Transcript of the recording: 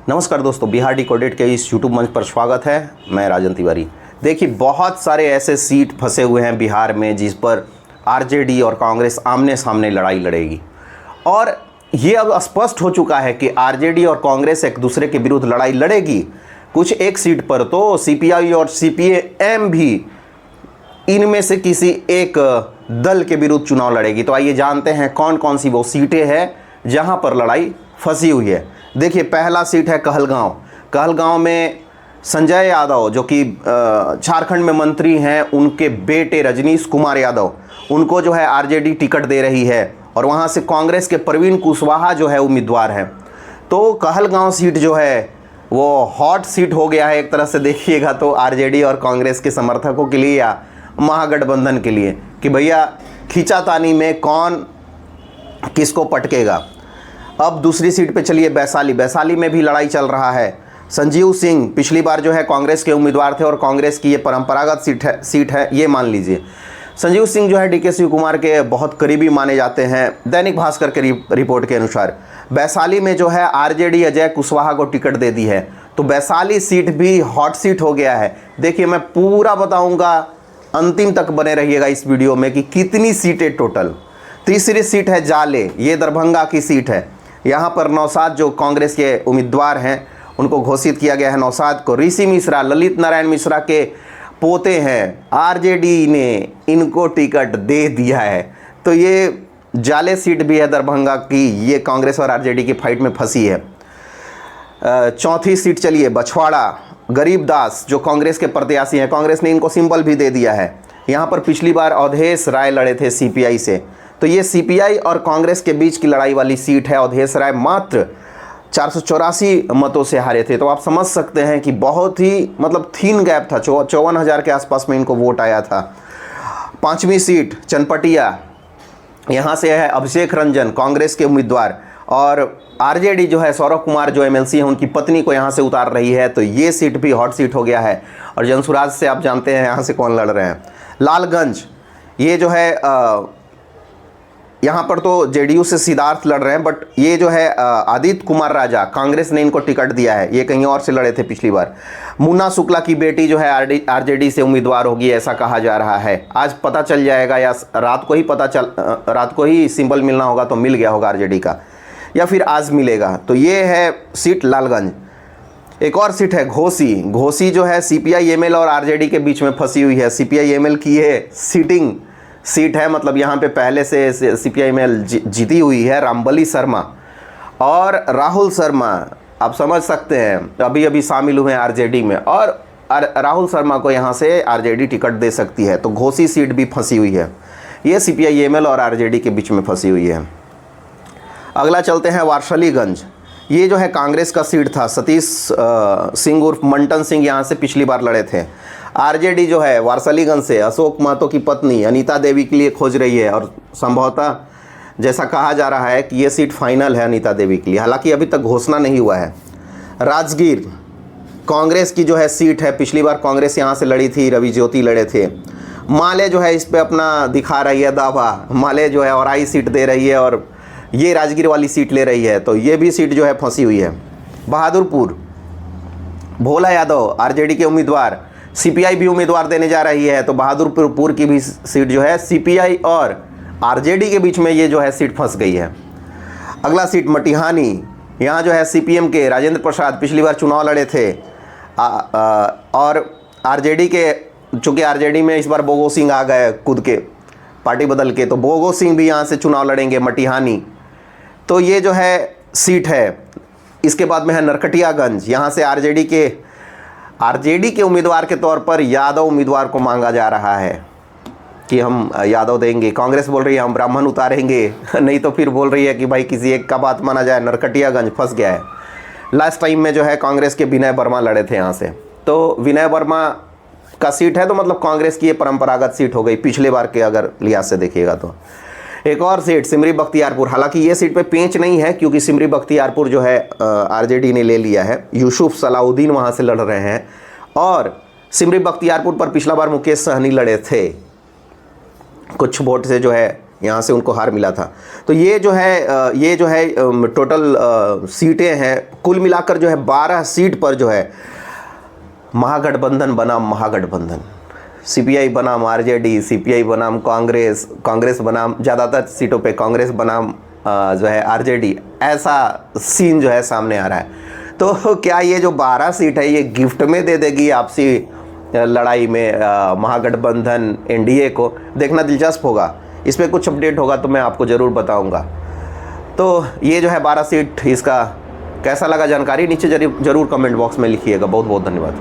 नमस्कार दोस्तों, बिहार डिकोडेड के इस यूट्यूब मंच पर स्वागत है। मैं राजन तिवारी। देखिए, बहुत सारे ऐसे सीट फंसे हुए हैं बिहार में जिस पर आरजेडी और कांग्रेस आमने सामने लड़ाई लड़ेगी। और ये अब स्पष्ट हो चुका है कि आरजेडी और कांग्रेस एक दूसरे के विरुद्ध लड़ाई लड़ेगी। कुछ एक सीट पर तो सीपीआई और सीपीएम भी इनमें से किसी एक दल के विरुद्ध चुनाव लड़ेगी। तो आइए जानते हैं कौन कौन सी वो सीटें हैं जहां पर लड़ाई फंसी हुई है। देखिए, पहला सीट है कहलगांव। कहलगांव में संजय यादव जो कि झारखंड में मंत्री हैं, उनके बेटे रजनीश कुमार यादव, उनको जो है आरजेडी टिकट दे रही है और वहां से कांग्रेस के प्रवीण कुशवाहा जो है उम्मीदवार हैं। तो कहलगांव सीट जो है वो हॉट सीट हो गया है एक तरह से देखिएगा तो आरजेडी और कांग्रेस के समर्थकों के लिए या महागठबंधन के लिए कि भैया खींचातानी में कौन किसको पटकेगा। अब दूसरी सीट पे चलिए, वैशाली में भी लड़ाई चल रहा है। संजीव सिंह पिछली बार जो है कांग्रेस के उम्मीदवार थे और कांग्रेस की ये परंपरागत सीट है ये मान लीजिए। संजीव सिंह जो है डीके शिव कुमार के बहुत करीबी माने जाते हैं। दैनिक भास्कर के रिपोर्ट के अनुसार वैशाली में जो है आरजेडी अजय कुशवाहा को टिकट दे दी है, तो वैशाली सीट भी हॉट सीट हो गया है। देखिए, मैं पूरा बताऊंगा, अंतिम तक बने रहिएगा इस वीडियो में कि कितनी सीटें टोटल। तीसरी सीट है जाले, ये दरभंगा की सीट है। यहाँ पर नौशाद जो कांग्रेस के उम्मीदवार हैं उनको घोषित किया गया है। नौशाद को ऋषि मिश्रा, ललित नारायण मिश्रा के पोते हैं, आरजेडी ने इनको टिकट दे दिया है। तो ये जाले सीट भी है दरभंगा की, ये कांग्रेस और आरजेडी की फाइट में फंसी है। चौथी सीट चलिए, बछवाड़ा, गरीबदास जो कांग्रेस के प्रत्याशी हैं, कांग्रेस ने इनको सिंबल भी दे दिया है। यहाँ पर पिछली बार अवधेश राय लड़े थे सीपीआई से, तो ये सीपीआई और कांग्रेस के बीच की लड़ाई वाली सीट है। अवधेश राय मात्र 484 मतों से हारे थे, तो आप समझ सकते हैं कि बहुत ही मतलब थीन गैप था। 54,000 के आसपास में इनको वोट आया था। पांचवी सीट चनपटिया, यहाँ से है अभिषेक रंजन कांग्रेस के उम्मीदवार, और आरजेडी जो है सौरभ कुमार जो एमएलसी हैं उनकी पत्नी को यहाँ से उतार रही है। तो ये सीट भी हॉट सीट हो गया है। और जनसुराज से आप जानते हैं यहाँ से कौन लड़ रहे हैं। लालगंज, ये जो है यहाँ पर तो जेडीयू से सिद्धार्थ लड़ रहे हैं, बट ये जो है आदित्य कुमार राजा, कांग्रेस ने इनको टिकट दिया है। ये कहीं और से लड़े थे पिछली बार। मुन्ना शुक्ला की बेटी जो है आरजेडी से उम्मीदवार होगी, ऐसा कहा जा रहा है। आज पता चल जाएगा या रात को ही सिंबल मिलना होगा तो मिल गया होगा आरजेडी का, या फिर आज मिलेगा। तो ये है सीट लालगंज। एक और सीट है घोसी जो है सीपीआई एमएल और आरजेडी के बीच में फंसी हुई है। सीपीआई एमएल की ये सिटिंग सीट है, मतलब यहाँ पे पहले से सीपीआई एमएल जीती हुई है। रामबली शर्मा और राहुल शर्मा आप समझ सकते हैं अभी अभी शामिल हुए हैं आरजेडी में, और राहुल शर्मा को यहाँ से आरजेडी टिकट दे सकती है। तो घोसी सीट भी फंसी हुई है। ये सीपीआई एमएल और आरजेडी के बीच में फंसी हुई है। अगला चलते हैं वारसलीगंज। ये जो है कांग्रेस का सीट था। सतीश सिंह उर्फ मंटन सिंह यहाँ से पिछली बार लड़े थे। आरजेडी जो है वारसलीगंज से अशोक महतो की पत्नी अनीता देवी के लिए खोज रही है, और संभवतः जैसा कहा जा रहा है कि ये सीट फाइनल है अनीता देवी के लिए, हालांकि अभी तक घोषणा नहीं हुआ है। राजगीर कांग्रेस की जो है सीट है। पिछली बार कांग्रेस यहाँ से लड़ी थी, रवि ज्योति लड़े थे। माले जो है इस पर अपना दिखा रही है दावा, माले जो है और आई सीट दे रही है और ये राजगीर वाली सीट ले रही है। तो ये भी सीट जो है फंसी हुई है। बहादुरपुर, भोला यादव आरजेडी के उम्मीदवार, सीपीआई भी उम्मीदवार देने जा रही है, तो बहादुरपुर की भी सीट जो है सीपीआई और आरजेडी के बीच में ये जो है सीट फंस गई है। अगला सीट मटिहानी, यहाँ जो है सीपीएम के राजेंद्र प्रसाद पिछली बार चुनाव लड़े थे, और आरजेडी के चूँकि आरजेडी में इस बार बोगो सिंह आ गए कूद के पार्टी बदल के, तो बोगो सिंह भी यहाँ से चुनाव लड़ेंगे मटिहानी। तो ये जो है सीट है। इसके बाद में है नरकटियागंज, यहाँ से आरजेडी के उम्मीदवार के तौर पर यादव उम्मीदवार को मांगा जा रहा है कि हम यादव देंगे। कांग्रेस बोल रही है हम ब्राह्मण उतारेंगे नहीं तो फिर बोल रही है कि भाई किसी एक का बात माना जाए। नरकटियागंज फंस गया है। लास्ट टाइम में जो है कांग्रेस के विनय वर्मा लड़े थे यहाँ से, तो विनय वर्मा का सीट है, तो मतलब कांग्रेस की ये परंपरागत सीट हो गई पिछले बार के अगर लिहाज से देखिएगा तो। एक और सीट सिमरी बख्तियारपुर, हालांकि ये सीट पे पेंच नहीं है क्योंकि सिमरी बख्तियारपुर जो है आरजेडी ने ले लिया है। यूसुफ सलाउद्दीन वहाँ से लड़ रहे हैं, और सिमरी बख्तियारपुर पर पिछला बार मुकेश सहनी लड़े थे। कुछ वोट से जो है यहाँ से उनको हार मिला था। तो ये जो है टोटल सीटें हैं, कुल मिलाकर जो है 12 सीट पर जो है महागठबंधन बनाम महागठबंधन, सीपीआई बनाम आरजेडी, सीपीआई बनाम कांग्रेस, कांग्रेस बनाम, ज़्यादातर सीटों पे कांग्रेस बनाम जो है आरजेडी, ऐसा सीन जो है सामने आ रहा है। तो क्या ये जो 12 सीट है ये गिफ्ट में दे देगी आपसी लड़ाई में महागठबंधन एनडीए को? देखना दिलचस्प होगा। इस पर कुछ अपडेट होगा तो मैं आपको ज़रूर बताऊंगा। तो ये जो है 12 सीट, इसका कैसा लगा जानकारी नीचे जरूर कमेंट बॉक्स में लिखिएगा। बहुत बहुत धन्यवाद।